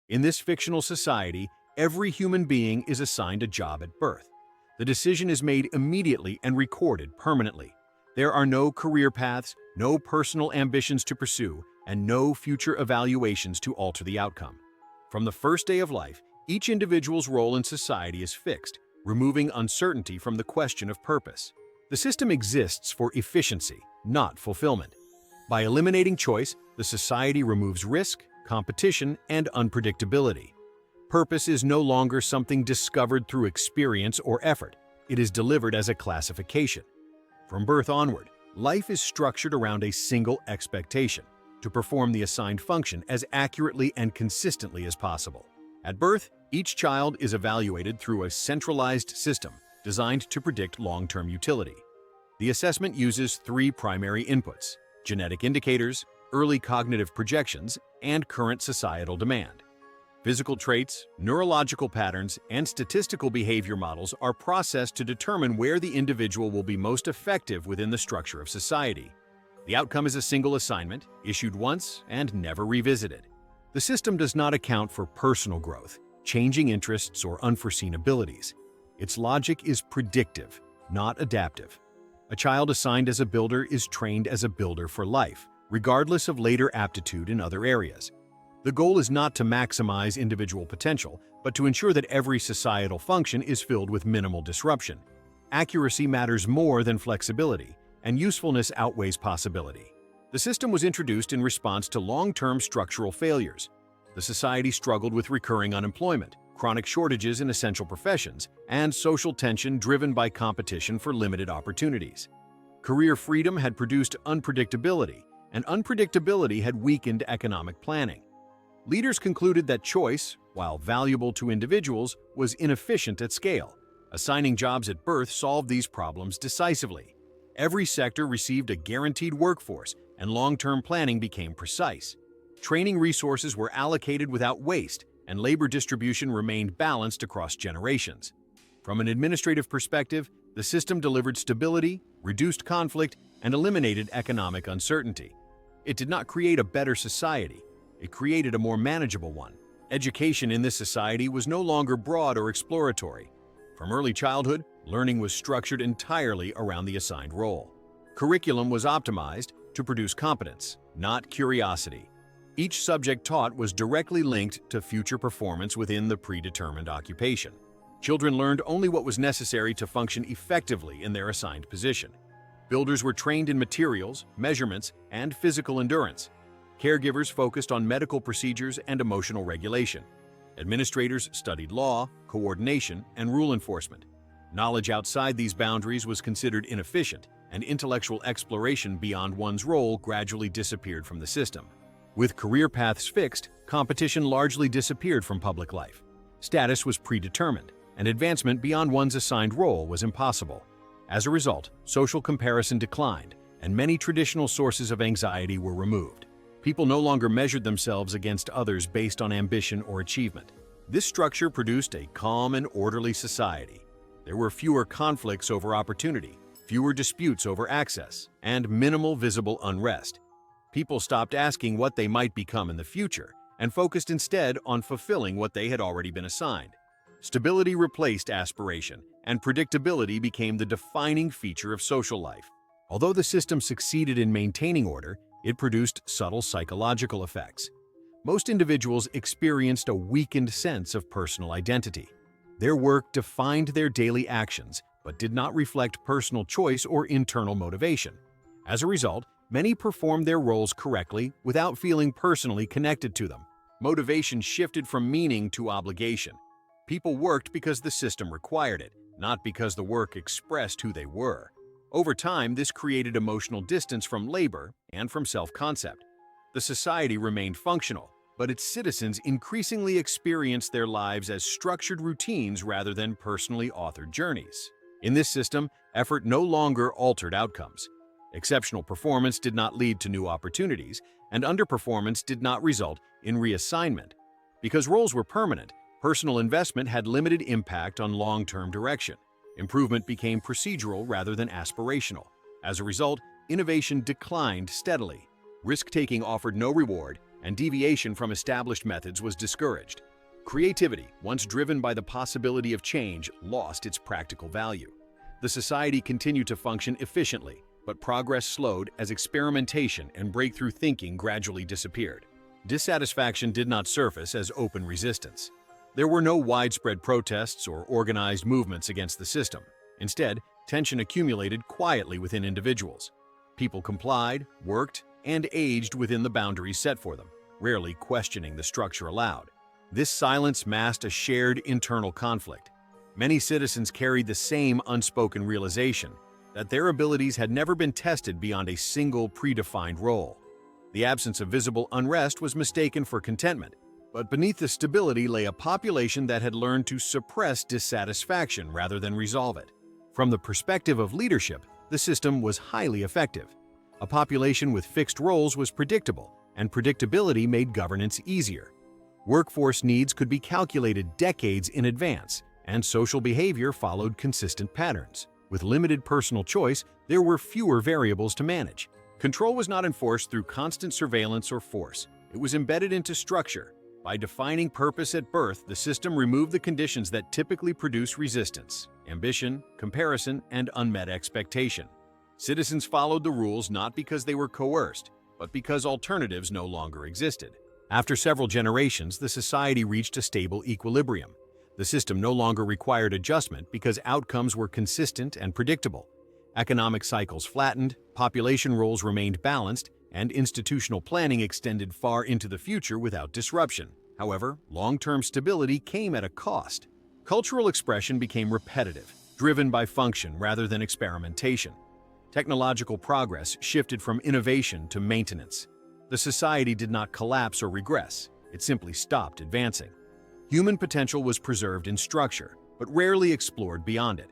In this fictional society, every human being is assigned a job at birth. The decision is made immediately and recorded permanently. There are no career paths, no personal ambitions to pursue, and no future evaluations to alter the outcome. From the first day of life, each individual's role in society is fixed, removing uncertainty from the question of purpose. The system exists for efficiency, not fulfillment. By eliminating choice, the society removes risk, competition, and unpredictability. Purpose is no longer something discovered through experience or effort. It is delivered as a classification. From birth onward, life is structured around a single expectation: to perform the assigned function as accurately and consistently as possible. At birth, each child is evaluated through a centralized system designed to predict long-term utility. The assessment uses three primary inputs: genetic indicators, early cognitive projections, and current societal demand. Physical traits, neurological patterns, and statistical behavior models are processed to determine where the individual will be most effective within the structure of society. The outcome is a single assignment, issued once and never revisited. The system does not account for personal growth, changing interests, or unforeseen abilities. Its logic is predictive, not adaptive. A child assigned as a builder is trained as a builder for life, regardless of later aptitude in other areas. The goal is not to maximize individual potential, but to ensure that every societal function is filled with minimal disruption. Accuracy matters more than flexibility, and usefulness outweighs possibility. The system was introduced in response to long-term structural failures. The society struggled with recurring unemployment, chronic shortages in essential professions, and social tension driven by competition for limited opportunities. Career freedom had produced unpredictability, and unpredictability had weakened economic planning. Leaders concluded that choice, while valuable to individuals, was inefficient at scale. Assigning jobs at birth solved these problems decisively. Every sector received a guaranteed workforce, and long-term planning became precise. Training resources were allocated without waste, and labor distribution remained balanced across generations. From an administrative perspective, the system delivered stability, reduced conflict, and eliminated economic uncertainty. It did not create a better society. It created a more manageable one. Education in this society was no longer broad or exploratory. From early childhood, learning was structured entirely around the assigned role. Curriculum was optimized to produce competence, not curiosity. Each subject taught was directly linked to future performance within the predetermined occupation. Children learned only what was necessary to function effectively in their assigned position. Builders were trained in materials, measurements, and physical endurance. Caregivers focused on medical procedures and emotional regulation. Administrators studied law, coordination, and rule enforcement. Knowledge outside these boundaries was considered inefficient, and intellectual exploration beyond one's role gradually disappeared from the system. With career paths fixed, competition largely disappeared from public life. Status was predetermined, and advancement beyond one's assigned role was impossible. As a result, social comparison declined, and many traditional sources of anxiety were removed. People no longer measured themselves against others based on ambition or achievement. This structure produced a calm and orderly society. There were fewer conflicts over opportunity, fewer disputes over access, and minimal visible unrest. People stopped asking what they might become in the future and focused instead on fulfilling what they had already been assigned. Stability replaced aspiration, and predictability became the defining feature of social life. Although the system succeeded in maintaining order, it produced subtle psychological effects. Most individuals experienced a weakened sense of personal identity. Their work defined their daily actions, but did not reflect personal choice or internal motivation. As a result, many performed their roles correctly without feeling personally connected to them. Motivation shifted from meaning to obligation. People worked because the system required it, not because the work expressed who they were. Over time, this created emotional distance from labor and from self-concept. The society remained functional, but its citizens increasingly experienced their lives as structured routines rather than personally authored journeys. In this system, effort no longer altered outcomes. Exceptional performance did not lead to new opportunities, and underperformance did not result in reassignment. Because roles were permanent, personal investment had limited impact on long-term direction. Improvement became procedural rather than aspirational. As a result, innovation declined steadily. Risk-taking offered no reward, and deviation from established methods was discouraged. Creativity, once driven by the possibility of change, lost its practical value. The society continued to function efficiently, but progress slowed as experimentation and breakthrough thinking gradually disappeared. Dissatisfaction did not surface as open resistance. There were no widespread protests or organized movements against the system. Instead, tension accumulated quietly within individuals. People complied, worked, and aged within the boundaries set for them, rarely questioning the structure aloud. This silence masked a shared internal conflict. Many citizens carried the same unspoken realization that their abilities had never been tested beyond a single predefined role. The absence of visible unrest was mistaken for contentment, but beneath the stability lay a population that had learned to suppress dissatisfaction rather than resolve it. From the perspective of leadership, the system was highly effective. A population with fixed roles was predictable, and predictability made governance easier. Workforce needs could be calculated decades in advance, and social behavior followed consistent patterns. With limited personal choice, there were fewer variables to manage. Control was not enforced through constant surveillance or force. It was embedded into structure. By defining purpose at birth, the system removed the conditions that typically produce resistance: ambition, comparison, and unmet expectation. Citizens followed the rules not because they were coerced, but because alternatives no longer existed. After several generations, the society reached a stable equilibrium. The system no longer required adjustment because outcomes were consistent and predictable. Economic cycles flattened, population roles remained balanced, and institutional planning extended far into the future without disruption. However, long-term stability came at a cost. Cultural expression became repetitive, driven by function rather than experimentation. Technological progress shifted from innovation to maintenance. The society did not collapse or regress, it simply stopped advancing. Human potential was preserved in structure, but rarely explored beyond it.